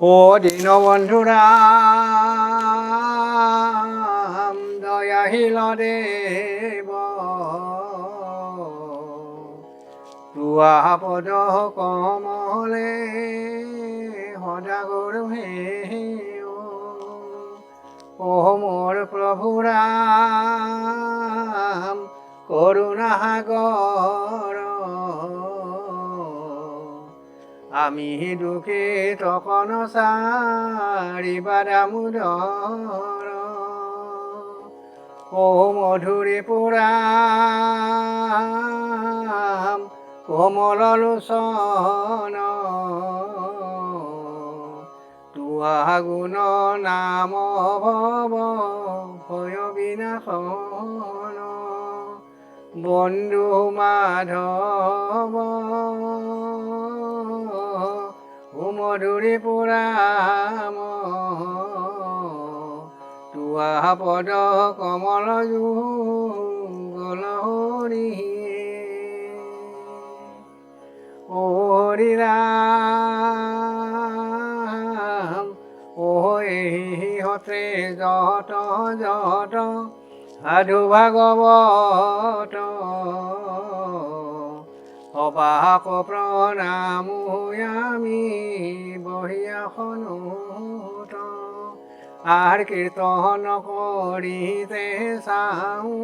ও দীনবন্ধু ৰাম দয়াশীল দেৱ তোৱা পদ কমলে সদা গুৰু হে ও মোৰ প্ৰভু ৰাম কৰুণা সাগৰ আমি দুখে তখন সাৰিবা দামোদৰ ও মধুৰে পুৰাম কোমল লোচন তোৱা গুণ নাম ভৱ ভয় বিনাশন বন্ধু মাধৱ ও মধুৰে পুৰাম তোৱা পদ কমল যুগল হৰি ও হৰি ৰাম ও হতে যত যত সাধু ভাগৱত অপাক প্ৰণাম আমি বহিয়াখনোত আৰ কীৰ্তন কৰিতে চাওঁ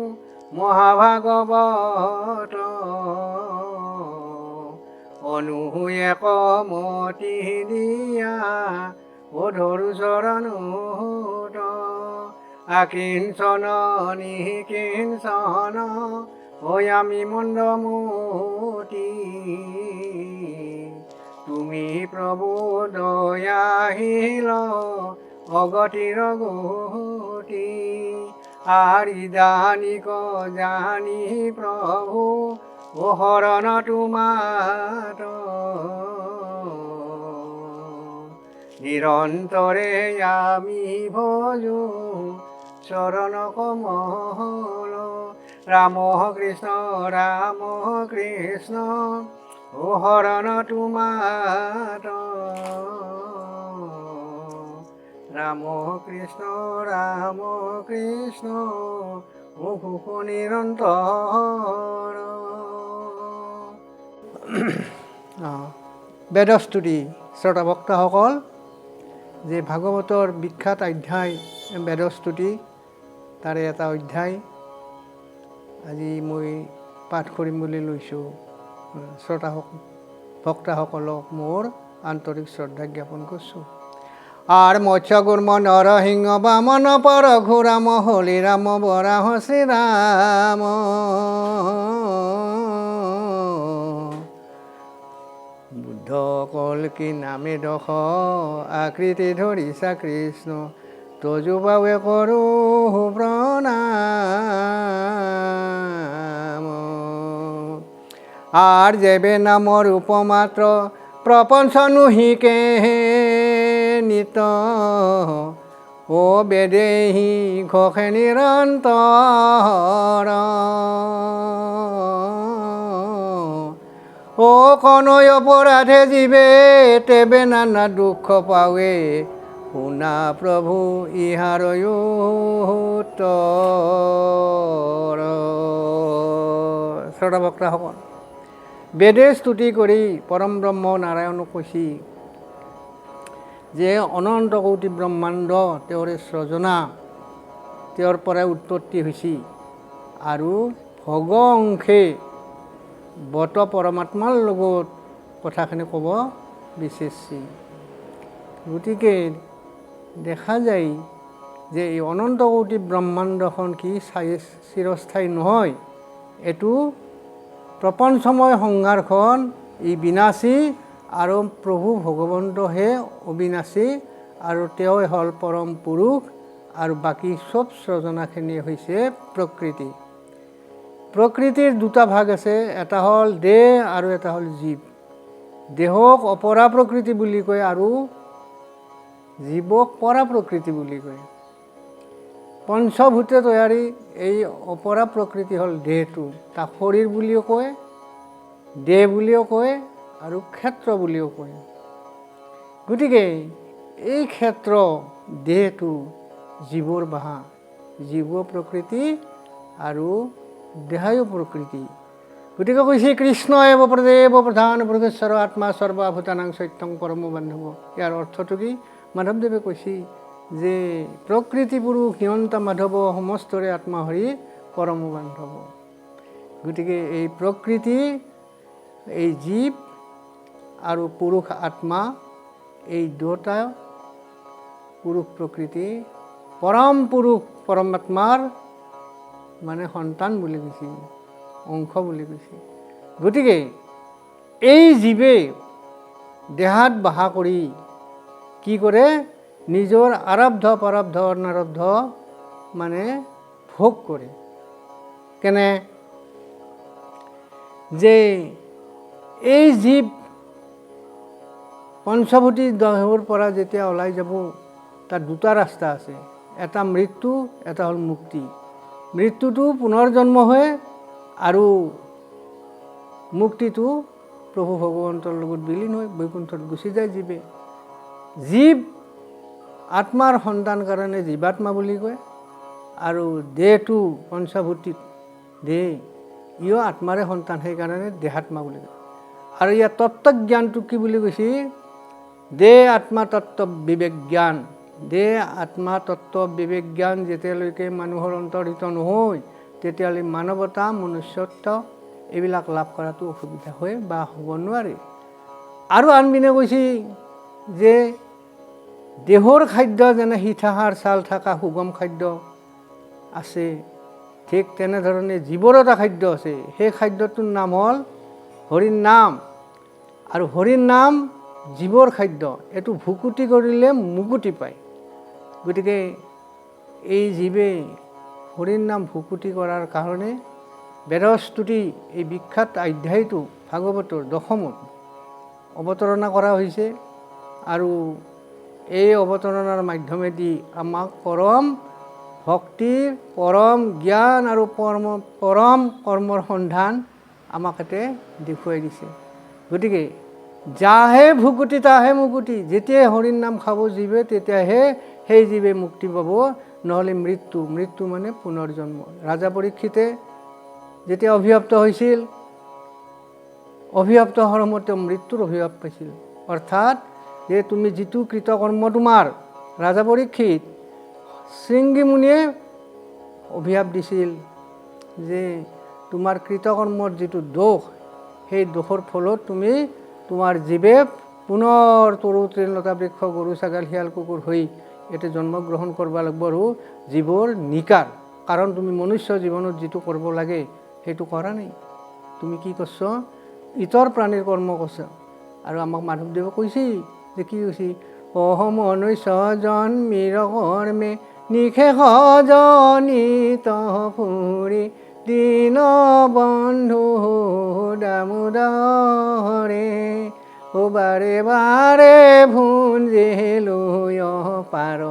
মহাভাগৱত অনুয়ে কমতি দিয়া অধৰু চৰণত আকিঞ্চন নিকিঞ্চন হৈ আমি মন্দমতি তুমি প্ৰভু দয়াশীল অগতিৰ গতি আৰিদানিক জানি প্ৰভু ও শৰণ তোমাৰ নিৰন্তৰে আমি ভজো চৰণ কমল ৰাম কৃষ্ণ ও শৰণ তোমাৰ ৰাম কৃষ্ণ ও সুখ নিৰন্তৰ। বেদস্তুতি শ্ৰোতা ভক্তসকল, যে ভাগৱতৰ বিখ্যাত অধ্যায় বেদস্তুতি তাৰে এটা অধ্যায় আজি মই পাঠ কৰিম বুলি লৈছোঁ। শ্ৰোতা ভক্তসকলক মোৰ আন্তৰিক শ্ৰদ্ধা জ্ঞাপন কৰিছোঁ। আৰ মৎস্য গুৰ্ম নৰসিংহ বামন পৰঘু ৰাম হলি ৰাম বৰাহ শ্ৰীৰাম বুদ্ধ কল্কি নামে দশ আকৃতি ধৰিছা কৃষ্ণ তজুবাৱে কৰোঁ প্ৰণাম। আৰ যেবে নামৰ উপমাত্ৰ প্ৰপঞ্চ নুহিকে নিত ও বেদেহি ঘোষে নিৰন্তৰ ও কনৈ অপৰাধে জীৱে তেবে নানা দুখ পাৱে শুনা প্ৰভু ইহাৰ উত্তৰ। শ্ৰোতা ভক্তসকল, বেদে স্তুতি কৰি পৰম ব্ৰহ্ম নাৰায়ণক কৈছি যে অনন্ত কোটি ব্ৰহ্মাণ্ড তেওঁৰে সৃজনা, তেওঁৰ পৰাই উৎপত্তি হৈছি আৰু ভগ অংশে বত পৰমাত্মাৰ লগত কথাখিনি ক'ব বিচাৰিছে। গতিকে দেখা যায় যে এই অনন্ত কোটি ব্ৰহ্মাণ্ডখন কি চিৰস্থায়ী নহয়, এইটো প্ৰপঞ্চময় সংসাৰখন ই বিনাশী আৰু প্ৰভু ভগৱন্তহে অবিনাশী আৰু তেওঁই হ'ল পৰম পুৰুষ আৰু বাকী চব সৃজনাখিনি হৈছে প্ৰকৃতি। প্ৰকৃতিৰ দুটা ভাগ আছে, এটা হ'ল দেহ আৰু এটা হ'ল জীৱ। দেহক অপৰা প্ৰকৃতি বুলি কয় আৰু জীৱক পৰা প্ৰকৃতি বুলি কয়। পঞ্চভূতে তৈয়াৰী এই অপৰা প্ৰকৃতি হ'ল দেহটো, তাক শৰীৰ বুলিও কয়, দেহ বুলিও কয় আৰু ক্ষেত্ৰ বুলিও কয়। গতিকে এই ক্ষেত্ৰ দেহটো জীৱৰ বাহা, জীৱ প্ৰকৃতি আৰু দেহায়ো প্ৰকৃতি। গতিকে কৈছে কৃষ্ণ এব প্ৰদেৱ প্ৰধান পুৰুষেশ্বৰ আত্মা সৰ্বভূতানাং সত্যং পৰম বান্ধৱ। ইয়াৰ অৰ্থটো কি? মাধৱদেৱে কৈছে যে প্ৰকৃতি পুৰুষ হিয়ন্তা মাধৱ সমস্তৰে আত্মা হৰি পৰম বান্ধৱ। গতিকে এই প্ৰকৃতি, এই জীৱ আৰু পুৰুষ আত্মা, এই দুটা পুৰুষ প্ৰকৃতি পৰম পুৰুষ পৰমাত্মাৰ মানে সন্তান বুলি কৈছে, অংশ বুলি কৈছে। গতিকে এই জীৱে দেহাত বাস কৰি কি কৰে? নিজৰ আৰব্ধ প্ৰাৰব্ধ অনাৰব্ধ মানে ভোগ কৰে। কেনে যে এই জীৱ পঞ্চভূতি দেহৰ পৰা যেতিয়া ওলাই যাব, তাত দুটা ৰাস্তা আছে, এটা মৃত্যু, এটা হ'ল মুক্তি। মৃত্যুটো পুনৰ জন্ম হয় আৰু মুক্তিটো প্ৰভু ভগৱন্তৰ লগত বিলীন হৈ বৈকুণ্ঠত গুচি যায় জীৱে। জীৱ আত্মাৰ সন্তান কাৰণে জীৱাত্মা বুলি কয়, আৰু দেহটো পঞ্চভূতিত দেহ, ইও আত্মাৰে সন্তান, সেইকাৰণে দেহাত্মা বুলি কয়। আৰু ইয়াৰ তত্ত্বজ্ঞানটো কি বুলি কৈছে? দেহ আত্মা তত্ত্ব বিবেক জ্ঞান। দেহ আত্মা তত্ত্ব বিবেক জ্ঞান যেতিয়ালৈকে মানুহৰ অন্তৰ্হিত নহয়, তেতিয়াহ'লে মানৱতা, মনুষ্যত্ব এইবিলাক লাভ কৰাটো অসুবিধা হয় বা হ'ব নোৱাৰে। আৰু আনপিনে কৈছে যে দেহৰ খাদ্য যেনে সীতাহাৰ ছাল থকা সুগম খাদ্য আছে, ঠিক তেনেধৰণে জীৱৰ এটা খাদ্য আছে। সেই খাদ্যটোৰ নাম হ'ল হৰিৰ নাম। আৰু হৰিৰ নাম জীৱৰ খাদ্য। এইটো ভুকুটি কৰিলে মুকুতি পায়। গতিকে এই জীৱে হৰিৰ নাম ভুকুটি কৰাৰ কাৰণে বেদস্তুতি, এই বিখ্যাত অধ্যায়টো ভাগৱতৰ দশমত অৱতাৰণা কৰা হৈছে। আৰু এই অৱতাৰণাৰ মাধ্যমেদি আমাক পৰম ভক্তিৰ, পৰম জ্ঞান আৰু পৰম কৰ্মৰ সন্ধান আমাক ইয়াতে দেখুৱাই দিছে। গতিকে যাহে ভুকুটি তাহে মুকুতি। যেতিয়াই হৰিৰ নাম খাব জীৱে, তেতিয়াহে সেই জীৱে মুক্তি পাব, নহ'লে মৃত্যু। মৃত্যু মানে পুনৰ জন্ম। ৰাজা পৰীক্ষিতে যেতিয়া অভিশপ্ত হৈছিল, অভিশপ্ত হোৱাৰ সময়তে মৃত্যুৰ অভিশাপ পাইছিল। অৰ্থাৎ যে তুমি যিটো কৃতকৰ্ম তোমাৰ, ৰাজা পৰীক্ষিত, শৃংগী মুনিয়ে অভিশাপ দিছিল যে তোমাৰ কৃতকৰ্মৰ যিটো দোষ, সেই দোষৰ ফলত তুমি তোমাৰ জীৱে পুনৰ তৰু তৃণলতা বৃক্ষ গৰু ছাগল শিয়াল কুকুৰ হৈ ইয়াতে জন্মগ্ৰহণ কৰিব লাগিব আৰু জীৱৰ নিকাৰ। কাৰণ তুমি মনুষ্য জীৱনত যিটো কৰিব লাগে সেইটো কৰা নাই। তুমি কি কৰছ? ইতৰ প্ৰাণীৰ কৰ্ম কৰছ। আৰু আমাক মাধৱদেৱে কৈছে যে কি কৈছে? অহম মনুষ্য জন্মিৰ কৰ্মে নিশেষ জনিত ফুৰি দীন বন্ধু দামোদৰে ও বাৰে বাৰে ভুঞ্জে লৈ পাৰ।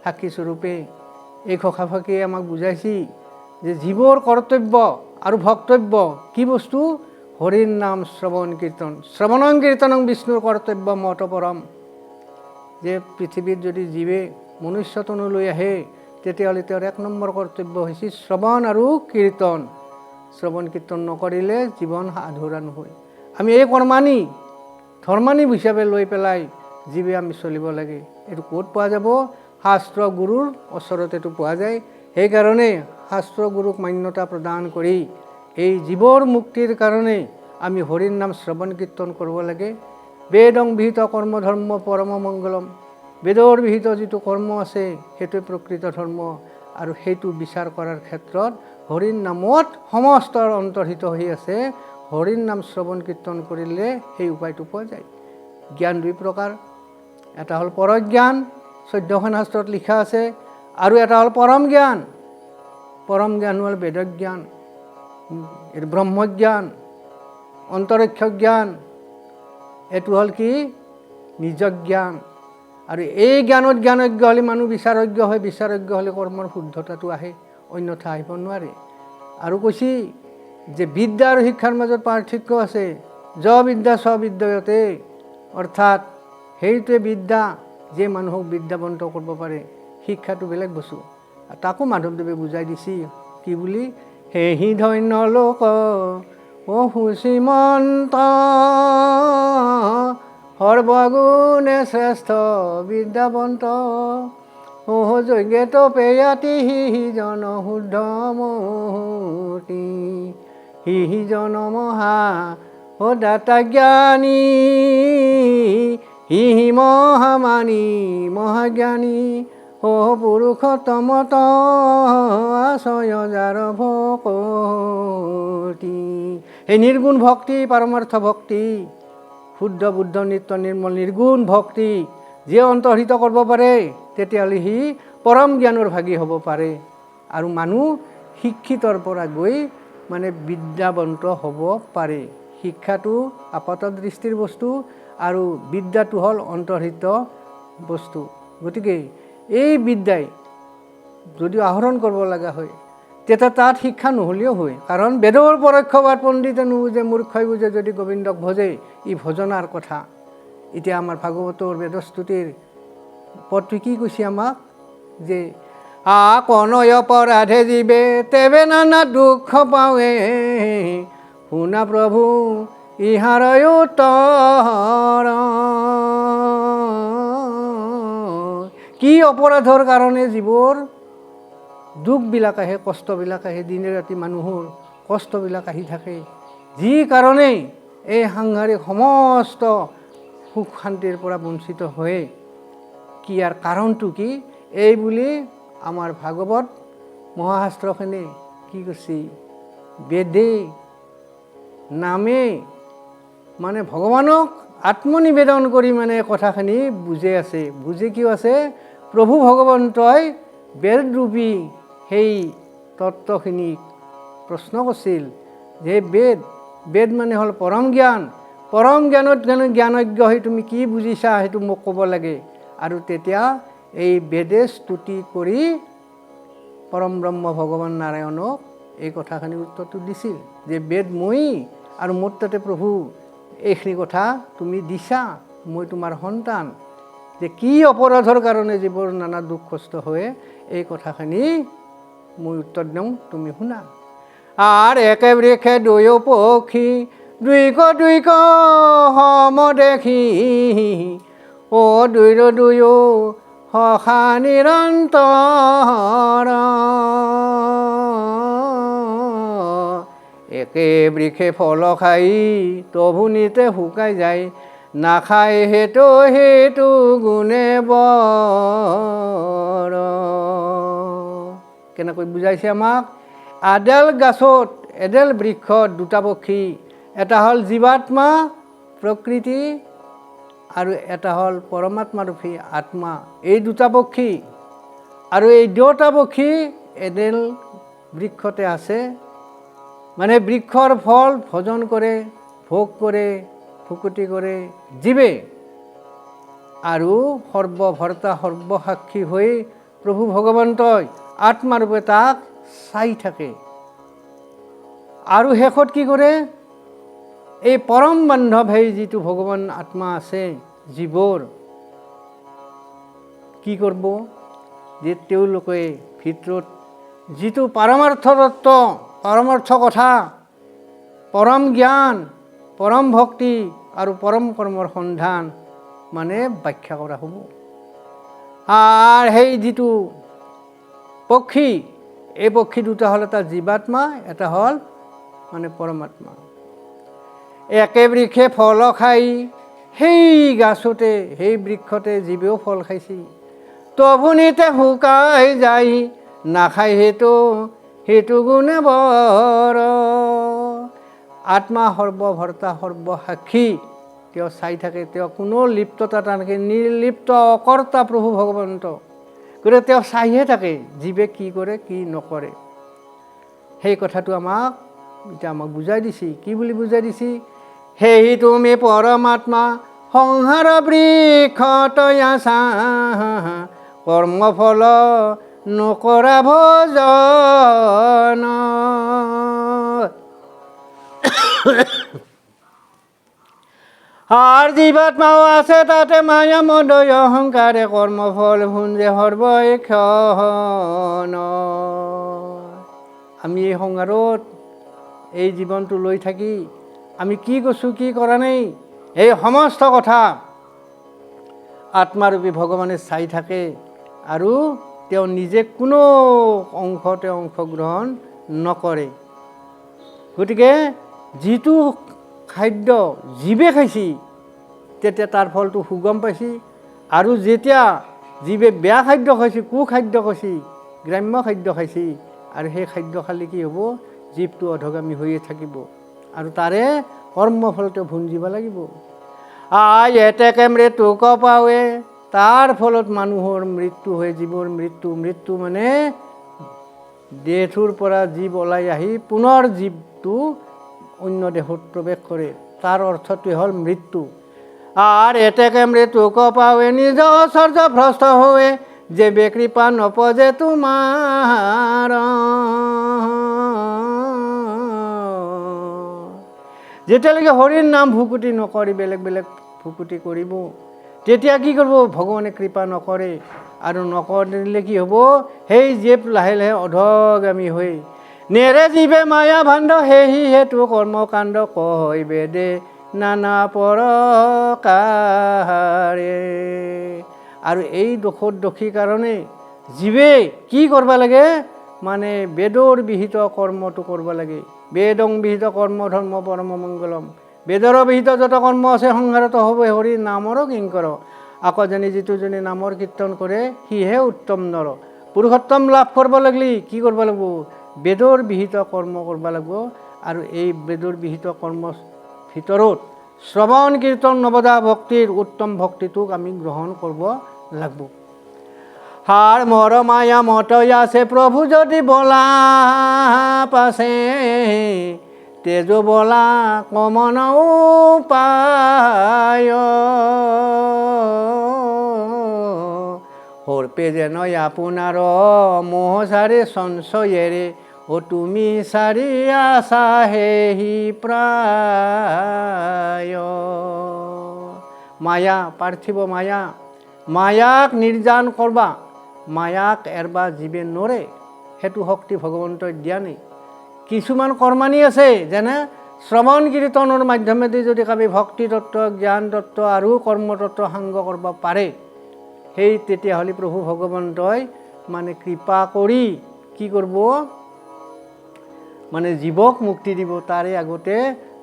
সাক্ষীস্বৰূপে এই ঘোষাফাঁকিয়ে আমাক বুজাইছে যে জীৱৰ কৰ্তব্য আৰু ভক্তব্য কি বস্তু? হৰিৰ নাম শ্ৰৱণ কীৰ্তন। শ্ৰৱণং কীৰ্তনং বিষ্ণুৰ কৰ্তব্য মত পৰম। যে পৃথিৱীত যদি জীৱে মনুষ্যতনু লৈ আহে, তেতিয়াহ'লে তেওঁৰ এক নম্বৰ কৰ্তব্য হৈছে শ্ৰৱণ আৰু কীৰ্তন। শ্ৰৱণ কীৰ্তন নকৰিলে জীৱন আধৰুৱা নহয়। আমি এই কৰ্মানি ধৰ্মানি হিচাপে লৈ পেলাই জীৱে আমি চলিব লাগে। এইটো ক'ত পোৱা যাব? শাস্ত্ৰ গুৰুৰ ওচৰত এইটো পোৱা যায়। সেইকাৰণে শাস্ত্ৰ গুৰুক মান্যতা প্ৰদান কৰি এই জীৱৰ মুক্তিৰ কাৰণে আমি হৰিৰ নাম শ্ৰৱণ কীৰ্তন কৰিব লাগে। বেদং বিহিত কৰ্ম ধৰ্ম পৰম মংগলম। বেদৰ বিহিত যিটো কৰ্ম আছে সেইটোৱে প্ৰকৃত ধৰ্ম, আৰু সেইটো বিচাৰ কৰাৰ ক্ষেত্ৰত হৰিৰ নামত সমস্ত অন্তৰ্হিত হৈ আছে। হৰিৰ নাম শ্ৰৱণ কীৰ্তন কৰিলে সেই উপায়টো পোৱা যায়। জ্ঞান দুই প্ৰকাৰ, এটা হ'ল পৰজ্ঞান, 14খন শাস্ত্ৰত লিখা আছে, আৰু এটা হ'ল পৰম জ্ঞান। পৰম জ্ঞান হ'ল বেদজ্ঞান, ব্ৰহ্মজ্ঞান, অন্তৰিক্ষ জ্ঞান। এইটো হ'ল কি? নিজ জ্ঞান। আৰু এই জ্ঞানত জ্ঞানজ্ঞ হ'লে মানুহ বিচাৰজ্ঞ হয়, বিচাৰজ্ঞ হ'লে কৰ্মৰ শুদ্ধতাটো আহে, অন্যথা আহিব নোৱাৰে। আৰু কৈছে যে বিদ্যা আৰু শিক্ষাৰ মাজত পাৰ্থক্য আছে। য বিদ্যা চ বিদ্যতে, অৰ্থাৎ সেইটোৱে বিদ্যা, যে মানুহক বিদ্যাৱন্ত কৰিব পাৰে। শিক্ষাটো বেলেগ বস্তু। তাকো মাধৱদেৱে বুজাই দিছি কি বুলি, সেহি ধন্য লোক সুচীমন্ত সৰ্বগুণে শ্ৰেষ্ঠ বিদ্যাৱন্ত যজ্ঞেত পেয়াতি জন শুদ্ধ মূৰ্তি জন মহা দাতা জ্ঞানী মহামানী মহাজ্ঞানী পুৰুষোত্তমত আশয় যাৰ ভকতি। এই নিৰ্গুণ ভক্তি, পাৰমাৰ্থ ভক্তি, শুদ্ধ বুদ্ধ নিত্য নিৰ্মল নিৰ্গুণ ভক্তি যিয়ে অন্তৰ্হিত কৰিব পাৰে, তেতিয়াহ'লে সি পৰম জ্ঞানৰ ভাগী হ'ব পাৰে। আৰু মানুহ শিক্ষিতৰ পৰা গৈ মানে বিদ্যাৱন্ত হ'ব পাৰে। শিক্ষাটো আপাত দৃষ্টিৰ বস্তু আৰু বিদ্যাটো হ'ল অন্তৰ্হিত বস্তু। গতিকে এই বিদ্যাই যদি আহৰণ কৰিব লগা হয়, তেতিয়া তাত শিক্ষা নহ'লেও হয়। কাৰণ বেদৰ পৰোক্ষবাদ পণ্ডিতে নুবুজে মূৰ্খই বুজে যদি গোবিন্দক ভজে, ই ভজনাৰ কথা। এতিয়া আমাৰ ভাগৱতৰ বেদস্তুতিৰ পদটো কি কৈছে আমাক, যে কনয় অপৰাধে জীৱে তেবে নানা দুখ পাৱে শুনা প্ৰভু ইহাৰয় উত্তৰ। কি অপৰাধৰ কাৰণে জীৱৰ দুখবিলাক আহে, কষ্টবিলাক আহে, দিনে ৰাতি মানুহৰ কষ্টবিলাক আহি থাকে, যি কাৰণেই এই সাংসাৰিক সমস্ত সুখ শান্তিৰ পৰা বঞ্চিত হয়। কি ইয়াৰ কাৰণটো কি? এই বুলি আমাৰ ভাগৱত মহাশাস্ত্ৰখনে কি কৈছে, বেদে নামে মানে ভগৱানক আত্মনিবেদন কৰি মানে কথাখিনি বুজাই আছে। বুজি কিয় আছে, প্ৰভু ভগৱন্তই বেদৰূপী সেই তত্ত্বখিনি প্ৰশ্ন কৰিছিল যে বেদ মানে হ'ল পৰম জ্ঞান। পৰম জ্ঞানত জ্ঞানজ্ঞ হৈ তুমি কি বুজিছা সেইটো মোক ক'ব লাগে। আৰু তেতিয়া এই বেদে স্তুতি কৰি পৰম ব্ৰহ্ম ভগৱান নাৰায়ণক এই কথাখিনি উত্তৰটো দিছিল যে বেদ মই আৰু মোৰ তাতে প্ৰভু এইখিনি কথা তুমি দিছা, মই তোমাৰ সন্তান, যে কি অপৰাধৰ কাৰণে জীৱৰ নানা দুখ কষ্ট হয় এই কথাখিনি মই উত্তৰ দিওঁ, তুমি শুনা। আর একে বৃক্ষে দুয়ো পক্ষী দুইক সম দেখি ও দুয়ো সখা নিৰন্তৰ একে বৃক্ষে ফল খাই তবু নিতে শুকাই যায় নাখায় সেইটো গুণে বৰ। কেনেকৈ বুজাইছে আমাক, এডাল গাছত এডাল বৃক্ষত দুটা পক্ষী, এটা হ'ল জীৱাত্মা প্ৰকৃতি আৰু এটা হ'ল পৰমাত্মাৰূপী আত্মা। এই দুটা পক্ষী আৰু এই দুটা পক্ষী এডাল বৃক্ষতে আছে। মানে বৃক্ষৰ ফল ভোজন কৰে, ভোগ কৰে, ভুকুটি কৰে জীৱে, আৰু সৰ্বভৰ্তা সৰ্বসাক্ষী হৈ প্ৰভু ভগৱন্তই আত্মাৰূপে তাক চাই থাকে। আৰু শেষত কি কৰে, এই পৰম বান্ধৱ সেই যিটো ভগৱান আত্মা আছে জীৱৰ, কি কৰিব, যে তেওঁলোকে ভিতৰত যিটো পাৰমাৰ্থ তত্ত্ব, পৰমাৰ্থ কথা, পৰম জ্ঞান, পৰম ভক্তি আৰু পৰম কৰ্মৰ সন্ধান মানে ব্যাখ্যা কৰা হ'ব। আৰু সেই যিটো পক্ষী, এই পক্ষী দুটা হ'ল এটা জীৱাত্মা, এটা হ'ল মানে পৰমাত্মা। একে বৃক্ষে ফল খাই, সেই গাছতে সেই বৃক্ষতে জীৱেও ফল খাইছে, তবু নিতে শুকাই যায় নাখায় সেইটো গুণে বৰ। আত্মা সৰ্বভৰ্তা সৰ্বসাক্ষী, তেওঁ চাই থাকে, তেওঁ কোনো লিপ্ততা নাথাকে, নিৰ্লিপ্ত অকৰ্তা প্ৰভু ভগৱন্ত। গতিকে তেওঁ চাইহে থাকে জীৱে কি কৰে কি নকৰে। সেই কথাটো এতিয়া আমাক বুজাই দিছে। কি বুলি বুজাই দিছে, সেই তুমি পৰমাত্মা সংসাৰ বৃক্ষ তয়াছা কৰ্মফল নকৰা ভজন। আৰ জীৱাত্মাও আছে তাতে মায়া মদয় অহংকাৰে কৰ্মফল ভুঞ্জে সৰ্বক্ষণ। আমি এই সংসাৰত এই জীৱনটো লৈ থাকি আমি কি কৰিছোঁ কি কৰা নাই এই সমস্ত কথা আত্মাৰূপী ভগৱানে চাই থাকে আৰু তেওঁ নিজে কোনো অংশতে অংশগ্ৰহণ নকৰে। গতিকে যিটো খাদ্য জীৱে খাইছি তেতিয়া তাৰ ফলটো সুগম পাইছি, আৰু যেতিয়া জীৱে বেয়া খাদ্য খাইছি, কুখাদ্য খাইছি, গ্ৰাম্য খাদ্য খাইছি, আৰু সেই খাদ্য খালে কি হ'ব, জীৱটো অধগামী হৈয়ে থাকিব আৰু তাৰে কৰ্মফলটো ভুঞ্জিব লাগিব। এতেকে মৃত্যুক পাৱে, তাৰ ফলত মানুহৰ মৃত্যু হয়, জীৱৰ মৃত্যু মানে দেহটোৰ পৰা জীৱ ওলাই আহি পুনৰ জীৱটো অন্য দেহত প্ৰৱেশ কৰে, তাৰ অৰ্থটোৱে হ'ল মৃত্যু। আৰ এতেকে মৃত্যুক পাৱে নিজ ঐশ্বৰ্য ভ্ৰষ্ট হৈ, যে কৃপা নপজে তোমাৰ। যেতিয়ালৈকে হৰিৰ নাম ভুকুটি নকৰি বেলেগ বেলেগ ভুকুটি কৰিব, তেতিয়া কি কৰিব, ভগৱানে কৃপা নকৰে, আৰু নকৰিলে কি হ'ব, সেই জীৱ লাহে লাহে অধগামী হৈ নেৰে জীৱে মায়া ভাণ্ড, সেহি হেতু কৰ্মকাণ্ড কয় বেদে নানা প্ৰকাৰে। আৰু এই দোষৰ দোষী কাৰণে জীৱে কি কৰিব লাগে, মানে বেদৰ বিহিত কৰ্মটো কৰিব লাগে। বেদং বিহিত কৰ্ম ধৰ্ম পৰম মংগলম। বেদৰ বিহিত যত কৰ্ম আছে সংসাৰত হ'ব হৰি নামৰ কিংকৰ। আকৌ যিটো নামৰ কীৰ্তন কৰে সিহে উত্তম নৰ। পুৰুষোত্তম লাভ কৰিব লাগিলে কি কৰিব লাগিব, বেদৰ বিহিত কৰ্ম কৰিব লাগিব। আৰু এই বেদৰ বিহিত কৰ্মৰ ভিতৰত শ্ৰৱণ কীৰ্তন নৱদা ভক্তিৰ উত্তম ভক্তিটোক আমি গ্ৰহণ কৰিব লাগিব। হার মর মায়া মতই আছে প্রভু যদি বলা পাছে, তেজ বলা কমন উপায়। হরপে যেন আপনার মোহ সারে সঞ্চয়েরে, ও তুমি সারি আশা হেহি প্রায়। মায়া পার্থিব মায়া, মায়াক নিৰ্যান কৰবা, মায়াক এৰবা জীৱে নৰে, সেইটো শক্তি ভগৱন্তই দিয়া নাই। কিছুমান কৰ্মানি আছে, যেনে শ্ৰৱণ কীৰ্তনৰ মাধ্যমেদি যদি কাবি ভক্তি তত্ত্ব, জ্ঞান তত্ত্ব আৰু কৰ্মতত্ত্ব সাংগ কৰিব পাৰে, সেই তেতিয়াহ'লে প্ৰভু ভগৱন্তই মানে কৃপা কৰি কি কৰিব, মানে জীৱক মুক্তি দিব। তাৰে আগতে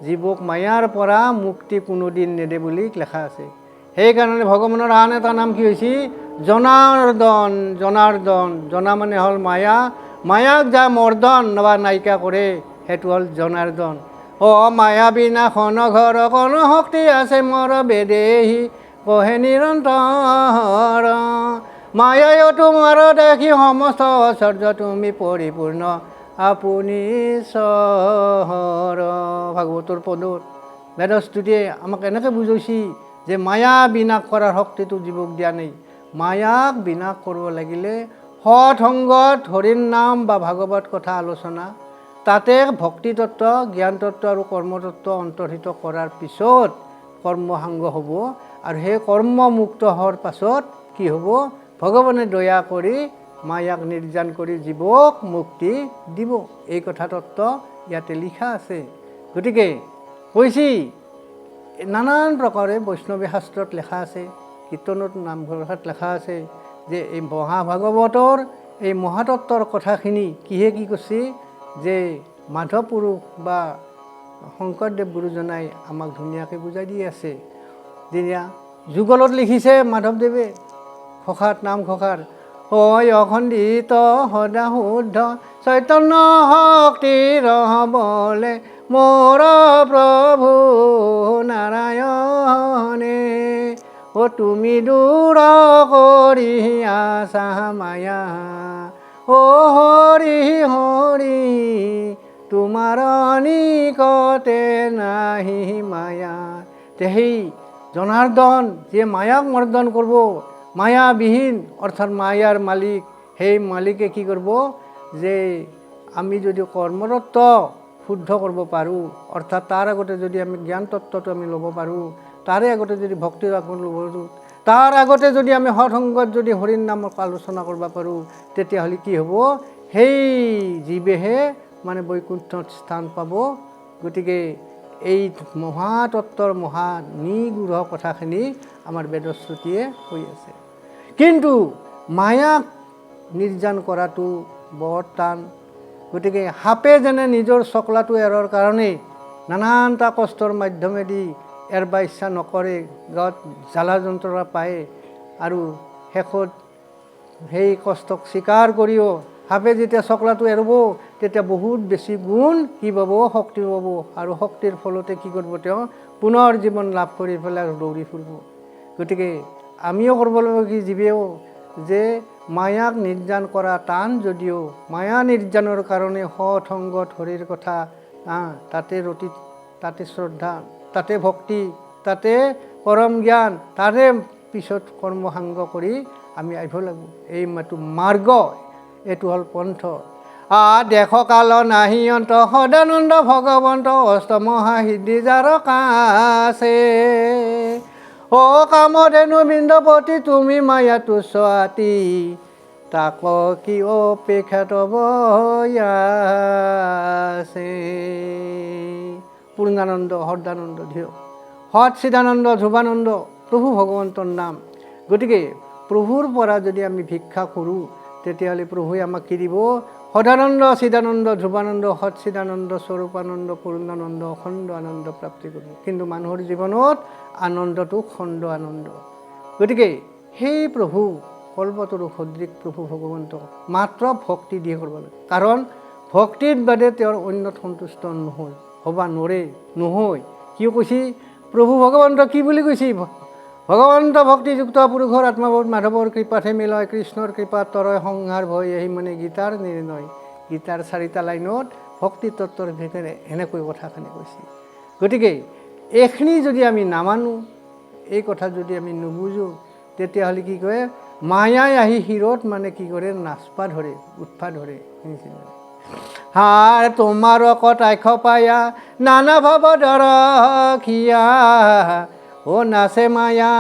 জীৱক মায়াৰ পৰা মুক্তি কোনোদিন নেদে বুলি লেখা আছে। সেইকাৰণে ভগৱানৰ আন এটা নাম কি হৈছে, জনাৰ্দন। জনাৰ্দন, জনা মানে হ'ল মায়া, মায়াক যা মৰ্দন বা নাইকা কৰে সেইটো হ'ল জনাৰ্দন। মায়া বিনাশন ঘৰ কণ শক্তি আছে মৰ, বেদেহি কহে নিৰন্তৰ। মায়ায়ো তোমাৰ দেখি সমস্ত ঐশ্বৰ্য, তুমি পৰিপূৰ্ণ আপুনি চহৰ। ভাগৱতৰ পদত বেদস্তুতিয়ে আমাক এনেকৈ বুজাইছি যে মায়া বিনাশ কৰাৰ শক্তিটো জীৱক দিয়া নাই। মায়াক বিনাশ কৰিব লাগিলে সৎ সংগত, হৰিৰ নাম বা ভাগৱত কথা আলোচনা, তাতে ভক্তি তত্ত্ব, জ্ঞান তত্ত্ব আৰু কৰ্মতত্ত্ব অন্তৰ্হিত কৰাৰ পিছত কৰ্মসাংগ হ'ব। আৰু সেই কৰ্মমুক্ত হোৱাৰ পাছত কি হ'ব, ভগৱানে দয়া কৰি মায়াক নিৰ্যান কৰি জীৱক মুক্তি দিব। এই কথা তত্ত্ব ইয়াতে লিখা আছে। গতিকে কৈছি নানান প্ৰকাৰে বৈষ্ণৱী শাস্ত্ৰত লেখা আছে, কীৰ্তনত নামঘোষাত লেখা আছে যে এই মহাভাগৱতৰ এই মহাতত্বৰ কথাখিনি কিহে কি কৈছে, যে মাধৱ পুৰুষ বা শংকৰদেৱ গুৰুজনাই আমাক ধুনীয়াকৈ বুজাই দি আছে। যেতিয়া যুগলত লিখিছে মাধৱদেৱে ঘোষাত, নাম ঘোষাত, অখণ্ডিত সদা শুদ্ধ চৈতন্য শক্তি ৰহবলে মোৰ প্ৰভু নাৰায়ণে। তুমি দূৰ কৰি আছা মায়া, হৰি হৰি তোমাৰ নিকটে নাহি মায়া। সেই জনাৰ্দন যে মায়াক মৰ্দন কৰিব, মায়াবিহীন অৰ্থাৎ মায়াৰ মালিক, সেই মালিকে কি কৰিব, যে আমি যদি কৰ্মতত্ত্ব শুদ্ধ কৰিব পাৰোঁ, অৰ্থাৎ তাৰ আগতে যদি আমি জ্ঞান তত্ত্বটো আমি ল'ব পাৰোঁ, তাৰে আগতে যদি ভক্তিৰ আগমন ল'ব পাৰোঁ, তাৰ আগতে যদি আমি সৎসংগত যদি হৰিৰ নামক আলোচনা কৰিব পাৰোঁ, তেতিয়াহ'লে কি হ'ব, সেই জীৱেহে মানে বৈকুণ্ঠত স্থান পাব। গতিকে এই মহাতত্বৰ মহা নিগূঢ় কথাখিনি আমাৰ বেদশ্ৰুতিয়ে কৈ আছে। কিন্তু মায়াক নিৰ্যান কৰাটো বৰ টান। গতিকে সাপে যেনে নিজৰ চকলাটো এৰাৰ কাৰণে নানানটা কষ্টৰ মাধ্যমেদি এৰব ইচ্ছা নকৰে, গাত জ্বালা যন্ত্ৰণা পায়, আৰু শেষত সেই কষ্টক স্বীকাৰ কৰিও সাপে যেতিয়া চকলাটো এৰিব, তেতিয়া বহুত বেছি গুণ কি পাব, শক্তি পাব, আৰু শক্তিৰ ফলতে কি কৰিব, তেওঁ পুনৰ জীৱন লাভ কৰি পেলাই দৌৰি ফুৰিব। গতিকে আমিও কৰিব লাগিব কি, জীৱেও যে মায়াক নিৰ্যান কৰা টান যদিও মায়া নিৰ্যানৰ কাৰণে সৎসংগত হৰিৰ কথা, তাতে ৰতি, তাতে শ্ৰদ্ধা, তাতে ভক্তি, তাতে পৰম জ্ঞান, তাৰে পিছত কৰ্মসাংগ কৰি আমি আহিব লাগিব। এই মাৰ্গ, এইটো হ'ল পন্থ। দেশ কাল নাহি অন্ত, সদানন্দ ভগৱন্ত, অষ্টমহা সিদ্ধি যাৰ কাছে। কামধেনু বৃন্দপতি, তুমি মায়া তুচ্ছ আতি, তাক কি অপেক্ষা তব আছে। পূৰ্ণানন্দ, সদানন্দ, সৎ চিদানন্দ, ধ্ৰুৱানন্দ প্ৰভু ভগৱন্তৰ নাম। গতিকে প্ৰভুৰ পৰা যদি আমি ভিক্ষা কৰোঁ, তেতিয়াহ'লে প্ৰভুৱে আমাক কি দিব, সদানন্দ, চিদানন্দ, ধ্ৰুৱানন্দ, সৎ চিদানন্দ, স্বৰূপানন্দ, পূৰ্ণানন্দ, অখণ্ড আনন্দ প্ৰাপ্তি কৰিব। কিন্তু মানুহৰ জীৱনত আনন্দটো খণ্ড আনন্দ। গতিকে সেই প্ৰভু কল্পতৰু সদৃশ প্ৰভু ভগৱন্ত মাত্ৰ ভক্তি দিয়ে কৰিব লাগে। কাৰণ ভক্তিৰ বাদে তেওঁৰ অন্যত সন্তুষ্ট নহয়, হ'ব নৰে, নহয়। কিয় কৈছে প্ৰভু ভগৱন্ত, কি বুলি কৈছে, ভগৱন্ত ভক্তিযুক্ত পুৰুষৰ আত্মবোধ মাধৱৰ কৃপাতহে মিলয়, কৃষ্ণৰ কৃপাত তৰয় সংসাৰ ভয়, এই মানে গীতাৰ নিৰ্ণয়। গীতাৰ 4টা লাইনত ভক্তি তত্ত্বৰ ভিতৰে এনেকৈ কথাখিনি কৈছে। গতিকে এইখিনি যদি আমি নামানো, এই কথা যদি আমি নুবুজোঁ, তেতিয়াহ'লে কি কয়, মায়াই আহি শিৰত মানে কি কৰে, নাচপা ধৰে, উৎফা ধৰে। তোমাৰ কটাক্ষ পায়া নানা ভাৱ দৰখিয়া, নাচে মায়া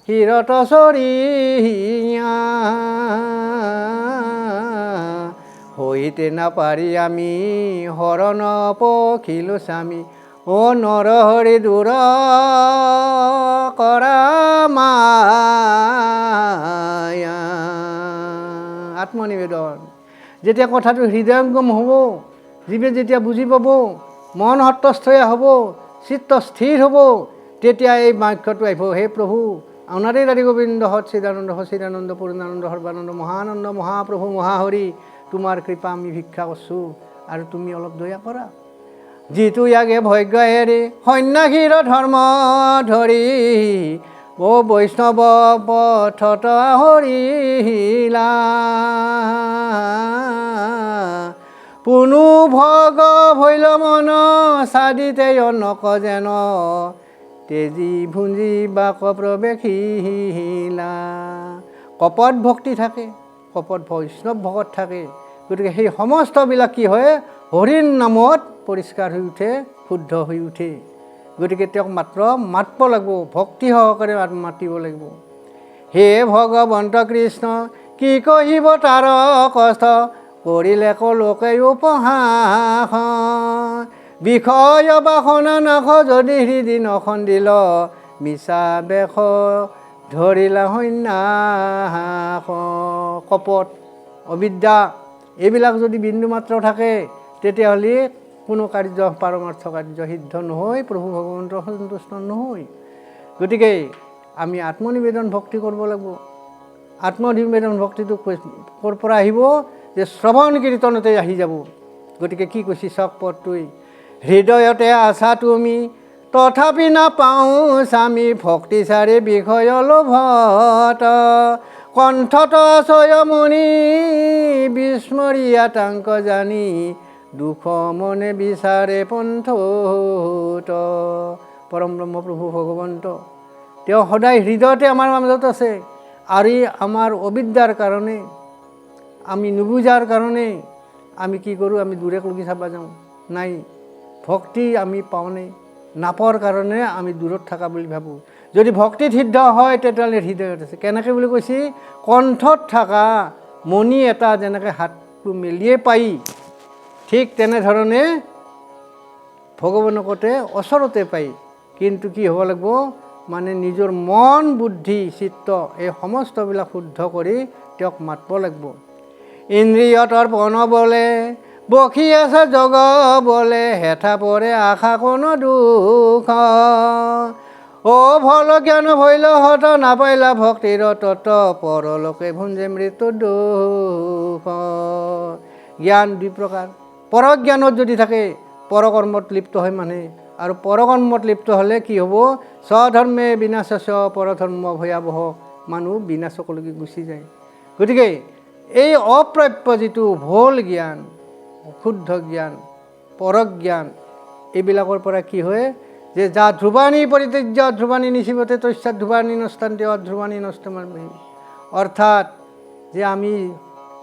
শিৰত চৰিয়া, হৈতে নাপাৰি আমি হৰণ পখিলো স্বামী, নৰহৰি দূৰ কৰা মায়া। আত্মনিবেদন। যেতিয়া কথাটো হৃদয়ংগম হ'ব, জীৱে যেতিয়া বুজি পাব, মন সত্ত্বস্থয়া হ'ব, চিত্ত স্থিৰ হ'ব, তেতিয়া এই বাক্যটো আহিব, হে প্ৰভু অনাৰে ৰাধি গোবিন্দ সচ্চিদানন্দ, সচিদানন্দ, পূৰ্ণানন্দ, সৰ্বানন্দ, মহানন্দ, মহাপ্ৰভু, মহাহৰি, তোমাৰ কৃপা আমি ভিক্ষা কৰিছোঁ, আৰু তুমি অলপ দয়া কৰা। যিটো ইয়াগে ভজ্ঞ এৰি সন্ন্যাসীৰ ধৰ্ম ধৰি, বৈষ্ণৱ পথত হৰিলা, পুনু ভগ ভৈল মন চাদিতে নক যেন, তেজি ভুঞ্জি বাক প্ৰৱেশিলা। কপট ভক্তি থাকে, কপট বৈষ্ণৱ ভকত থাকে। গতিকে সেই সমস্তবিলাক কি হয়, হৰিৰ নামত পৰিষ্কাৰ হৈ উঠে, শুদ্ধ হৈ উঠে। গতিকে তেওঁক মাত্ৰ মাতিব লাগিব, ভক্তি সহকাৰে মাতিব লাগিব। হে ভগৱন্ত কৃষ্ণ, কি কহিব তাৰ কষ্ট, কৰিলে লোকে উপহাস, বিষয় বাসনা নাশ যদি হৃদি নখন্দিল, মিছা বেশ ধৰিলা সন্ন্যাস। কপট, অবিদ্যা এইবিলাক যদি বিন্দু মাত্ৰ থাকে, তেতিয়াহ'লে কোনো কাৰ্য, পাৰমাৰ্থ কাৰ্য সিদ্ধ নহয়, প্ৰভু ভগৱন্ত সন্তুষ্ট নহয়। গতিকে আমি আত্মনিবেদন ভক্তি কৰিব লাগিব। আত্মনিবেদন ভক্তিটো ক'ৰ পৰা আহিব, যে শ্ৰৱণ কীৰ্তনতে আহি যাব। গতিকে কি কৈছে চাওক পদটোৱে, হৃদয়তে আছা তুমি তথাপি নাপাওঁ স্বামী, ভক্তি চাৰি বিষয় লোভত, কণ্ঠত আছয়মণি বিস্মৰিয়া তাংক জানি, দুখ মনে বিচাৰে পন্থত। পৰম ব্ৰহ্ম প্ৰভু ভগৱন্ত তেওঁ সদায় হৃদয়তে আমাৰ মাজত আছে, আৰু আমাৰ অবিদ্যাৰ কাৰণে, আমি নুবুজাৰ কাৰণে আমি কি কৰোঁ, আমি দূৰে লগি চাব যাওঁ, নাই ভক্তি আমি পাওঁ নাই। নাপৰ কাৰণে আমি দূৰত থকা বুলি ভাবোঁ। যদি ভক্তিত সিদ্ধ হয় তেতিয়াহ'লে হৃদয়ত আছে। কেনেকৈ বুলি কৈছে, কণ্ঠত থকা মণি এটা যেনেকৈ হাতটো মেলিয়ে পাই, ঠিক তেনেধৰণে ভগৱানকতে ওচৰতে পাই। কিন্তু কি হ'ব লাগিব, মানে নিজৰ মন বুদ্ধি চিত্ত এই সমস্তবিলাক শুদ্ধ কৰি তেওঁক মাতিব লাগিব। ইন্দ্ৰিয়তৰ পণ বলে বসি আছে জগ বলে, হেঠা পৰে আশা কোনো দুখ। অ' ভল জ্ঞান ভৈল হত নাপাইলা ভক্তিৰ তত, পৰলোকে ভুঞ্জে মৃত্যু দুখ। জ্ঞান দুই প্ৰকাৰ। পৰজ্ঞানত যদি থাকে পৰকৰ্মত লিপ্ত হয় মানুহে, আৰু পৰকৰ্মত লিপ্ত হ'লে কি হ'ব, স্বধৰ্মে বিনাশস্য পৰধৰ্ম ভয়াৱহ, মানুহ বিনাশকলৈকে গুচি যায়। গতিকে এই অপ্ৰাপ্য যিটো ভুল জ্ঞান, অশুদ্ধ জ্ঞান, পৰজ্ঞান, এইবিলাকৰ পৰা কি হয় যে যা ধ্ৰুৱাণী পৰিত্যাজ্য ধ্ৰুৱাণী নিশিবতে তস্যাৎ ধ্ৰুৱাণী নস্তান্তে অধ্ৰুৱাণী নষ্টমানহি। অৰ্থাৎ যে আমি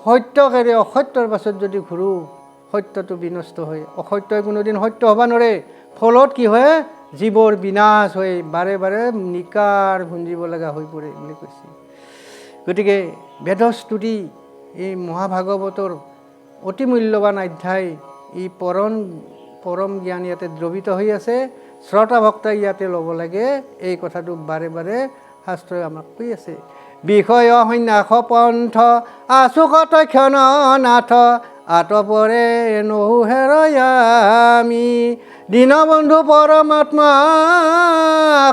সত্যকেৰে অসত্যৰ পাছত যদি ঘূৰোঁ, সত্যটো বিনষ্ট হয়। অসত্যই কোনোদিন সত্য হ'ব নোৱাৰে। ফলত কি হয়, জীৱৰ বিনাশ হৈ বাৰে বাৰে নিকাৰ ভুঞ্জিব লগা হৈ পৰে বুলি কৈছে। গতিকে বেদস্তুতি এই মহাভাগৱতৰ অতি মূল্যৱান অধ্যায়, ই পৰম জ্ঞান ইয়াতে দ্ৰৱিত হৈ আছে। শ্ৰতা ভক্তই ইয়াতে ল'ব লাগে, এই কথাটো বাৰে বাৰে শাস্ত্ৰই আমাক কৈ আছে। বিষয় সন্ন্যাস পন্থ আছো কত ক্ষণ নাথ, আতপৰে নহু হেৰয়ামি, দীনবন্ধু পৰমাত্মা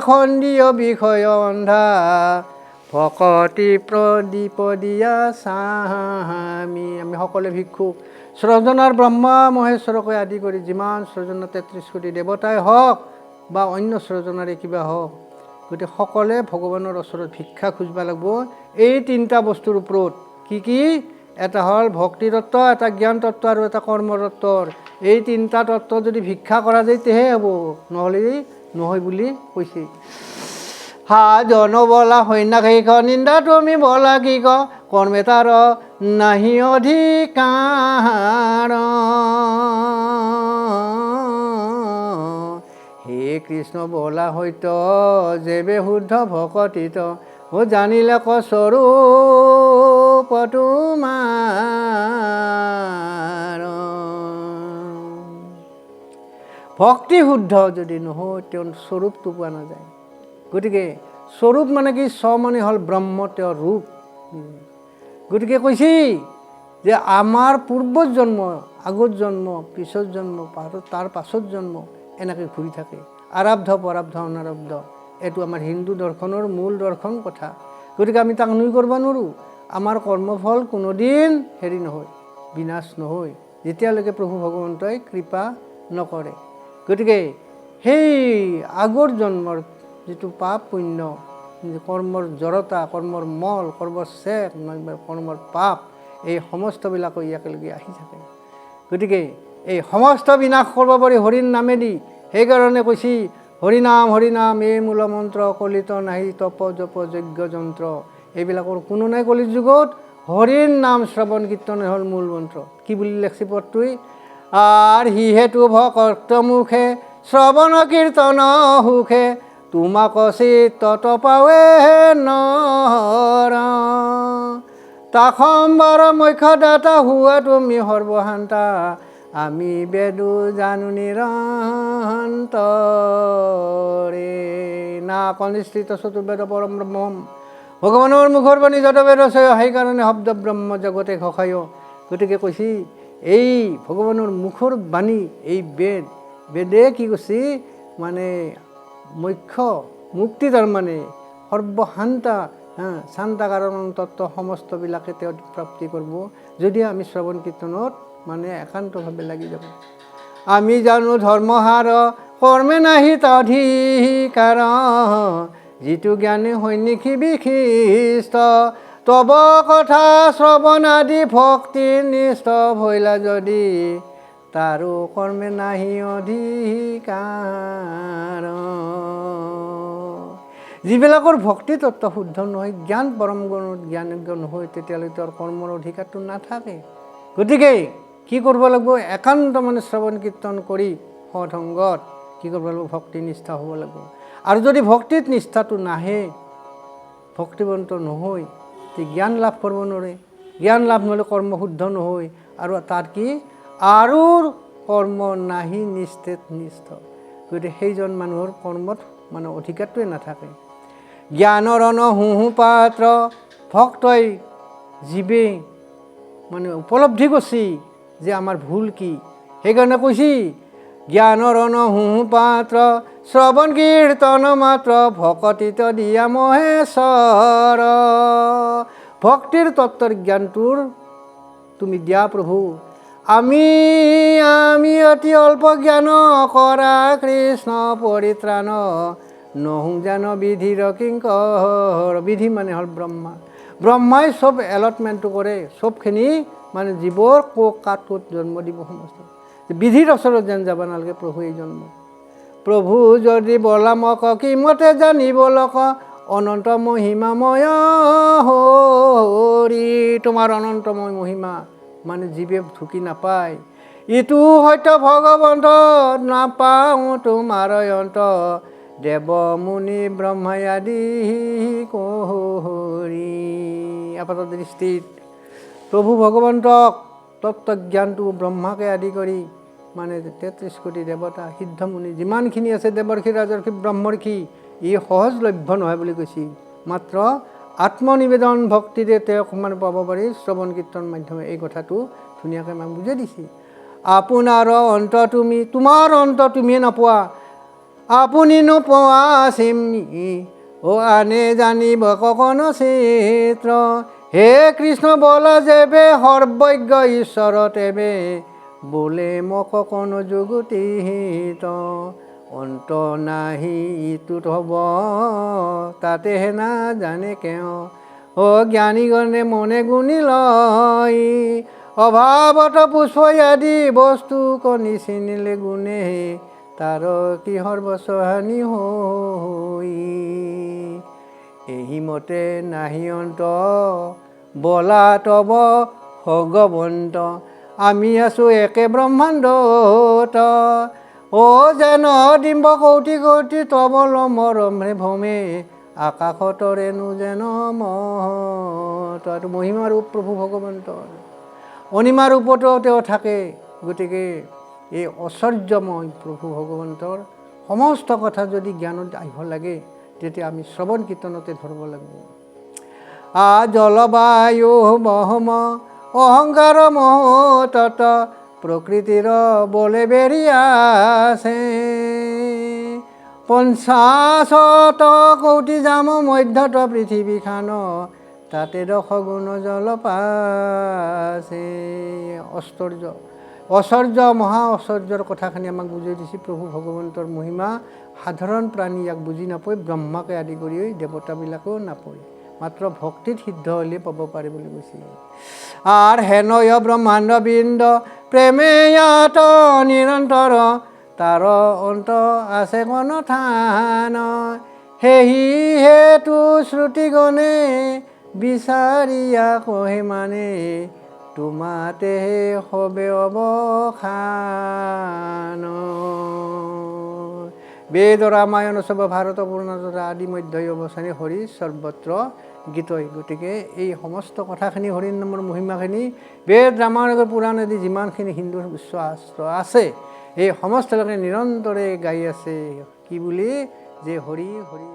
খণ্ডীয় বিষয় অন্ধা, ভকতি প্ৰদীপ দিয়া চাহামি। আমি সকলোৱে ভিক্ষুক, সৃজনৰ ব্ৰহ্মা মহেশ্বৰকে আদি কৰি যিমান সৃজনৰ ৩৩ কোটি দেৱতাই হওক বা অন্য সৃজনাৰে কিবা হওক, গতিকে সকলোৱে ভগৱানৰ ওচৰত ভিক্ষা খুজিব লাগিব এই তিনিটা বস্তুৰ ওপৰত। কি কি? এটা হ'ল ভক্তি তত্ত্ব, এটা জ্ঞান তত্ত্ব আৰু এটা কৰ্ম তত্ত্বৰ। এই তিনিটা তত্ত্ব যদি ভিক্ষা কৰা যায় তেহে হ'ব, নহ'লে নহয় বুলি কৈছে। হা জন বলা সন্ন্যাসিক নিন্দা তুমি বলা কি ক, কৰ্মে তাৰ নাহি অধিকাৰ। হে কৃষ্ণ বলা সত্য যেবে শুদ্ধ ভকতিত, ও জানিলে ক স্বৰূপ তোমাৰ। ভক্তি শুদ্ধ যদি নহয় তেওঁৰ স্বৰূপটো পোৱা নাযায়। গতিকে স্বৰূপ মানে কি, স্ব মানে হ'ল ব্ৰহ্ম, তেওঁৰ ৰূপ। গতিকে কৈছে যে আমাৰ পূৰ্বৰ জন্ম, আগত জন্ম, পিছত জন্ম, তাৰ পাছত জন্ম, এনেকৈ ঘূৰি থাকে। আৰব্ধ পৰাব্ধ অনাৰব্ধ, এইটো আমাৰ হিন্দু দৰ্শনৰ মূল দৰ্শন কথা। গতিকে আমি তাক নুই কৰিব নোৱাৰোঁ। আমাৰ কৰ্মফল কোনোদিন হেৰি নহয়, বিনাশ নহয়, যেতিয়ালৈকে প্ৰভু ভগৱন্তই কৃপা নকৰে। গতিকে সেই আগৰ জন্মৰ যিটো পাপ পুণ্য, কৰ্মৰ জড়তা, কৰ্মৰ মল, কৰ্মৰ শেষ, কৰ্মৰ পাপ, এই সমস্তবিলাকো একেলগে আহি থাকে। গতিকে এই সমস্ত বিনাশ কৰিব পাৰি হৰিৰ নামেদি। সেইকাৰণে কৈছে হৰিনাম হৰিনাম এই মূল মন্ত্ৰ, কলিত নাহি তপ জপ যজ্ঞ যন্ত্ৰ। এইবিলাকৰ কোনো নাই কলিৰ যুগত, হৰিৰ নাম শ্ৰৱণ কীৰ্তনে হ'ল মূল মন্ত্ৰ। কি বুলি লেখছি পদটোই, আৰ হিহেতু ভক্ত মুখে শ্ৰৱণ কীৰ্তন সুখে, তোমাক চিত্তত পাৱে নৰ। তাখম্বৰ মুখ্য দাতা হুৱা তুমি সৰ্বশান্তা, আমি বেদু জানো নিৰন্তৰে। না কনিষ্ঠিত চতুৰ্বেদ পৰম ব্ৰহ্ম, ভগৱানৰ মুখৰ বাণী যত বেদ আছে, সেইকাৰণে শব্দ ব্ৰহ্ম জগতে ঘষায়। গতিকে কৈছে এই ভগৱানৰ মুখৰ বাণী, এই বেদে কি কৈছে, মানে মুখ্য মুক্তি, তাৰমানে সৰ্বশান্তা, শান্তা কাৰণ তত্ত্ব সমস্তবিলাকে তেওঁ প্ৰাপ্তি কৰিব যদি আমি শ্ৰৱণ কীৰ্তনত মানে একান্তভাৱে লাগি যাব। আমি জানো ধৰ্মহাৰ কৰ্মে নাহি তধিকাৰ, যিটো জ্ঞানী সন্ন্যাসী বিশিষ্ট, তব কথা শ্ৰৱণ আদি ভক্তি নিষ্ঠ, ভৈলা যদি তাৰো কৰ্মে নাহি অধিকাৰ। যিবিলাকৰ ভক্তি তত্ত্ব শুদ্ধ নহয়, জ্ঞান পৰম গুণত জ্ঞানজ্ঞ নহয়, তেতিয়াহ'লে তেওঁৰ কৰ্মৰ অধিকাৰটো নাথাকে। গতিকে কি কৰিব লাগিব, একান্ত মানে শ্ৰৱণ কীৰ্তন কৰি সৎসংগত কি কৰিব লাগিব? ভক্তি নিষ্ঠা হ'ব লাগিব। আৰু যদি ভক্তিত নিষ্ঠাটো নাহে, ভক্তিবন্ত নহয়, তে জ্ঞান লাভ কৰিব নোৱাৰে। জ্ঞান লাভ নহ'লে কৰ্ম শুদ্ধ নহয়, আৰু তাৰ কি আৰু কৰ্ম নাহি নিষ্ঠেত নিষ্ঠ। গতিকে সেইজন মানুহৰ কৰ্মত মানে অধিকাৰটোৱে নাথাকে। জ্ঞানৰ হুহু পাত্ৰ ভক্তই জীৱে মানে উপলব্ধি কৰিছে যে আমাৰ ভুল কি, সেইকাৰণে কৈছে জ্ঞানৰ হুহু পাত্ৰ শ্ৰৱণ কীৰ্তন মাত্ৰ ভকতিত দিয়া মহেশ্বৰ। ভক্তিৰ তত্ত্বৰ জ্ঞানটোৰ তুমি দিয়া প্ৰভু। আমি অতি অল্প জ্ঞান কৰা কৃষ্ণ পৰিত্ৰাণ নহো জান বিধিৰ কিংকৰ। বিধি মানে হ'ল ব্ৰহ্মা। ব্ৰহ্মাই চব এলটমেণ্টটো কৰে, চবখিনি মানে জীৱৰ কাত ক'ত জন্ম দিব সমস্ত। বিধিৰ ওচৰত যেন যাব নালাগে প্ৰভু এই জন্ম। প্ৰভু যদি বলামক কিমতে জানিব লক অনন্ত মহিমাময় হৰি। তোমাৰ অনন্তময় মহিমা মানে জীৱে ঢুকি নাপায়। ইটো সত্য ভগৱন্ত নাপাওঁ তোমাৰ অন্ত দেৱ মুনি ব্ৰহ্মাই আদি কৰি। আপাত দৃষ্টিত প্ৰভু ভগৱন্তক তত্ত্বজ্ঞানটো ব্ৰহ্মাকে আদি কৰি মানে ৩৩ কোটি দেৱতা সিদ্ধমুনি যিমানখিনি আছে দেৱৰ্ষি ৰাজৰ্ষি ব্ৰহ্মৰ্ষি, ই সহজলভ্য নহয় বুলি কৈছিল। মাত্ৰ আত্মনিবেদন ভক্তিৰে তেওঁক মানে পাব পাৰি শ্ৰৱণ কীৰ্তন মাধ্যমে। এই কথাটো ধুনীয়াকৈ আমাক বুজাই দিছে। আপোনাৰ অন্ত তুমি, তোমাৰ অন্ত তুমিয়ে নোপোৱা, আপুনি নোপোৱা চিমি আনে জানিব ককন চিত্ৰ। হে কৃষ্ণ বলা যেবে সৰ্বজ্ঞ ঈশ্বৰ তেবে বোলে মোক ককন যুগতি হিত। অন্ত নাহি ইটোত হ'ব তাতেহে না জানে কেও জ্ঞানীগণে মনে গুণি লয়। অভাৱত পুষ্প আদি বস্তু কণি চিনিলে গুণে তাৰ কিহৰ বচহানি হৈ। এহিমতে নাহি অন্ত বলা তব ভগৱন্ত আমি আছো একে ব্ৰহ্মাণ্ডত। যেন ডিম্ব কৌটি কৌটি তবল মৰমে ভমে আকাশতৰেনো যেন মত। এইটো মহিমা ৰূপ প্ৰভু ভগৱন্তৰ, অনিমা ৰূপতো তেওঁ থাকে। গতিকে এই ঐশ্বৰ্যময় প্ৰভু ভগৱন্তৰ সমস্ত কথা যদি জ্ঞানত আহিব লাগে, তেতিয়া আমি শ্ৰৱণ কীৰ্তনতে ধৰিব লাগিব। জলবায়ু বহম অহংকাৰ মোহ তত প্ৰকৃতিৰ বলে বেৰিয়াছে। ৫০ কোটি জাম মধ্যত পৃথিৱীখান তাতে ১০ গুণ জল পাছে। ঐশ্বৰ্য ঐশ্বৰ্য মহা ঐশ্বৰ্যৰ কথাখিনি আমাক বুজাই দিছে প্ৰভু ভগৱন্তৰ মহিমা। সাধাৰণ প্ৰাণী ইয়াক বুজি নাপায়, ব্ৰহ্মাকে আদি কৰি দেৱতাবিলাকেও নাপায়। মাত্ৰ ভক্তিত সিদ্ধ হ'লে পাব পাৰে বুলি কৈছে। আৰু হেনয় ব্ৰহ্মাণ্ড বৃন্দ প্ৰেমে ইয়াত নিৰন্তৰ তাৰ অন্ত আছে কোন থান। সেহি হেতু শ্ৰুতিগণে বিচাৰিয়া কহে মানে তোমাতে হবে অৱসান। বেদ ৰামায়ণ সব ভাৰত পূৰ্ণতা আদি মধ্য অৱসানী হৰি সৰ্বত্ৰ গীতই। গতিকে এই সমস্ত কথাখিনি হৰিৰ নামৰ মহিমাখিনি বেদ ৰামায়ণ পুৰাণ আদি যিমানখিনি হিন্দু শাস্ত্ৰ আছে এই সমস্ত লোকে নিৰন্তৰে গাই আছে। কি বুলি? যে হৰি হৰি